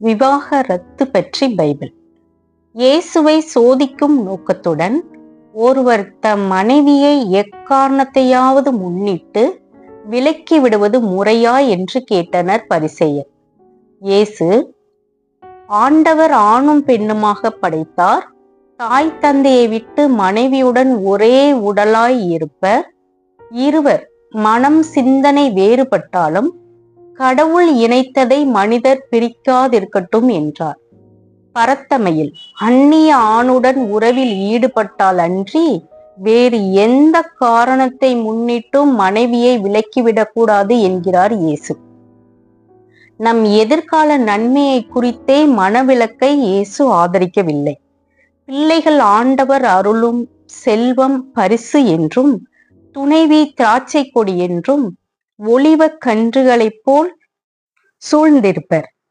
விவாகரத்து பற்றி பைபிள். இயேசுவை சோதிக்கும் நோக்கத்துடன் ஒருவர் தம் மனைவியை எக்காரணத்தையாவது முன்னிட்டு விலக்கி விடுவது முறையா என்று கேட்டனர் பரிசேயர். இயேசு, ஆண்டவர் ஆணும் பெண்ணுமாக படைத்தார். தாய் தந்தையை விட்டு மனைவியுடன் ஒரே உடலாய் இருப்பர். இருவர் மனம் சிந்தனை வேறுபட்டாலும் கடவுள் இணைத்ததை மனிதர் பிரிக்காதிருக்கட்டும் என்றார். பரத்தமையில் அந்நிய ஆணுடன் உறவில் ஈடுபட்டால் அன்றி வேறு எந்த காரணத்தை முன்னிட்டும் மனைவியை விலக்கிவிடக்கூடாது என்கிறார் இயேசு. நம் எதிர்கால நன்மையை குறித்தே மனவிலக்கை இயேசு ஆதரிக்கவில்லை. பிள்ளைகள் ஆண்டவர் அருளும் செல்வம் பரிசு என்றும், துணைவி திராட்சை கொடி என்றும், ஒலிவ கன்றுகளைப் போல் சூழ்ந்திருப்பர்.